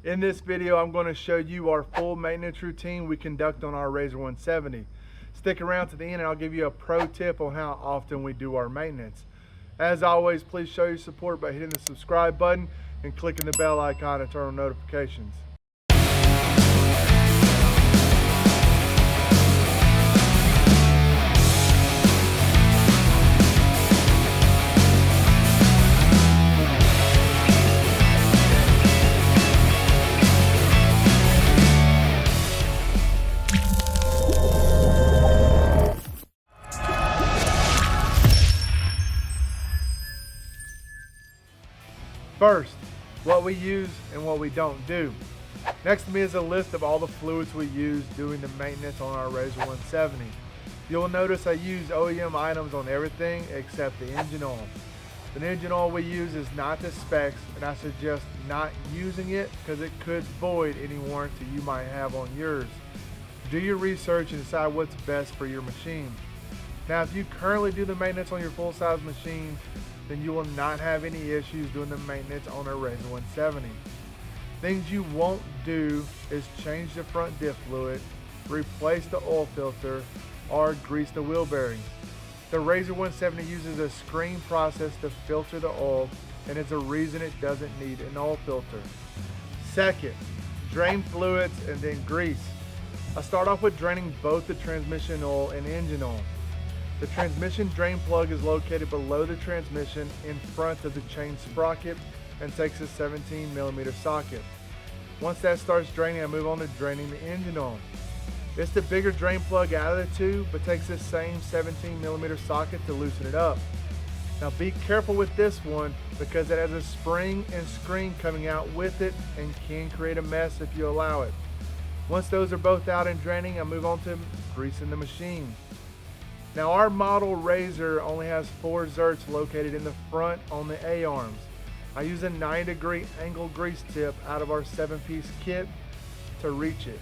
In this video, I'm going to show you our full maintenance routine we conduct on our Razor 170. Stick around to the end and I'll give you a pro tip on how often we do our maintenance. As always, please show your support by hitting the subscribe button and clicking the bell icon to turn on notifications. First, what we use and what we don't do. Next to me is a list of all the fluids we use doing the maintenance on our Razor 170. You'll notice I use OEM items on everything except the engine oil. The engine oil we use is not the specs, and I suggest not using it because it could void any warranty you might have on yours. Do your research and decide what's best for your machine. Now, if you currently do the maintenance on your full-size machine, then you will not have any issues doing the maintenance on a Razor 170. Things you won't do is change the front diff fluid, replace the oil filter, or grease the wheel bearings. The Razor 170 uses a screen process to filter the oil, and it's a reason it doesn't need an oil filter. Second, drain fluids and then grease. I start off with draining both the transmission oil and engine oil. The transmission drain plug is located below the transmission in front of the chain sprocket and takes a 17mm socket. Once that starts draining, I move on to draining the engine oil. It's the bigger drain plug out of the two, but takes the same 17mm socket to loosen it up. Now be careful with this one because it has a spring and screen coming out with it and can create a mess if you allow it. Once those are both out and draining, I move on to greasing the machine. Now our model Razor only has 4 zerks located in the front on the A-arms. I use a 9-degree angle grease tip out of our 7-piece kit to reach it.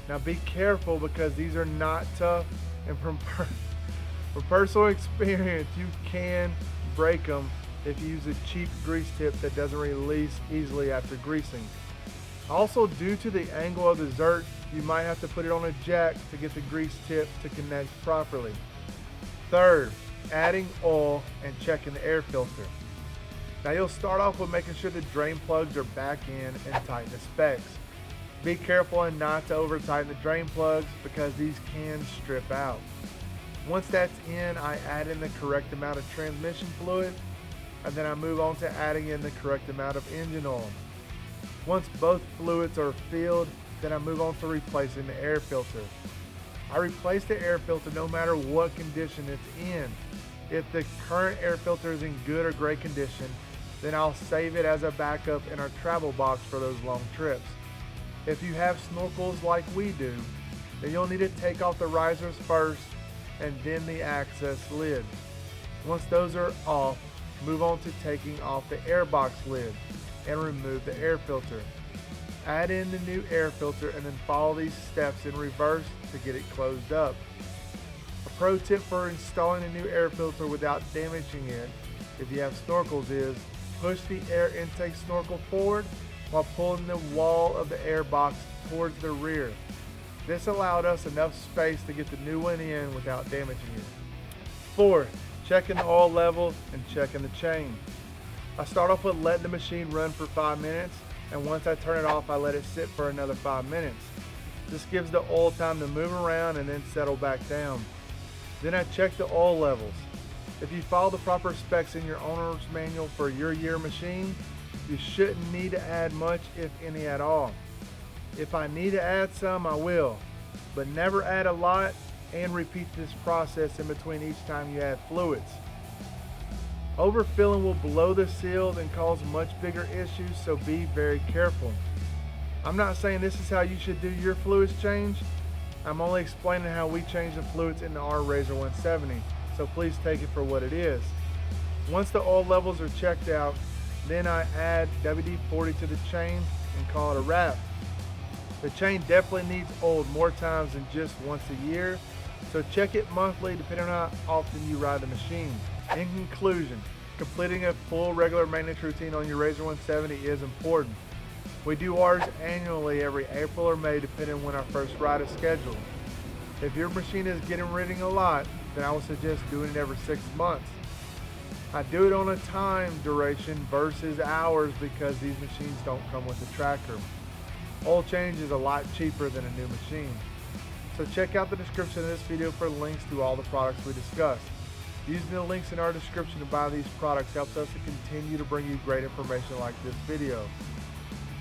Now be careful because these are not tough, and from personal experience you can break them if you use a cheap grease tip that doesn't release easily after greasing. Also, due to the angle of the zerk, you might have to put it on a jack to get the grease tip to connect properly. Third, adding oil and checking the air filter. Now you'll start off with making sure the drain plugs are back in and tighten the specs. Be careful and not to over tighten the drain plugs because these can strip out. Once that's in, I add in the correct amount of transmission fluid, and then I move on to adding in the correct amount of engine oil. Once both fluids are filled, then I move on to replacing the air filter. I replace the air filter no matter what condition it's in. If the current air filter is in good or great condition, then I'll save it as a backup in our travel box for those long trips. If you have snorkels like we do, then you'll need to take off the risers first and then the access lid. Once those are off, move on to taking off the air box lid and remove the air filter. Add in the new air filter and then follow these steps in reverse to get it closed up. A pro tip for installing a new air filter without damaging it, if you have snorkels, is push the air intake snorkel forward while pulling the wall of the air box towards the rear. This allowed us enough space to get the new one in without damaging it. Fourth, checking the oil level and checking the chain. I start off with letting the machine run for 5 minutes, and once I turn it off, I let it sit for another 5 minutes. This gives the oil time to move around and then settle back down. Then I check the oil levels. If you follow the proper specs in your owner's manual for your year machine, you shouldn't need to add much, if any at all. If I need to add some, I will, but never add a lot, and repeat this process in between each time you add fluids. Overfilling will blow the seals and cause much bigger issues, so be very careful. I'm not saying this is how you should do your fluids change. I'm only explaining how we change the fluids in our Razor 170, so please take it for what it is. Once the oil levels are checked out, then I add WD-40 to the chain and call it a wrap. The chain definitely needs oiled more times than just once a year, so check it monthly depending on how often you ride the machine. In conclusion, completing a full regular maintenance routine on your Razor 170 is important. We do ours annually every April or May depending on when our first ride is scheduled. If your machine is getting ridden a lot, then I would suggest doing it every 6 months. I do it on a time duration versus hours because these machines don't come with a tracker. Oil change is a lot cheaper than a new machine. So check out the description of this video for links to all the products we discussed. Using the links in our description to buy these products helps us to continue to bring you great information like this video.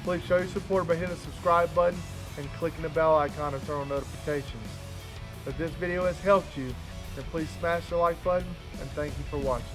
Please show your support by hitting the subscribe button and clicking the bell icon to turn on notifications. If this video has helped you, then please smash the like button and thank you for watching.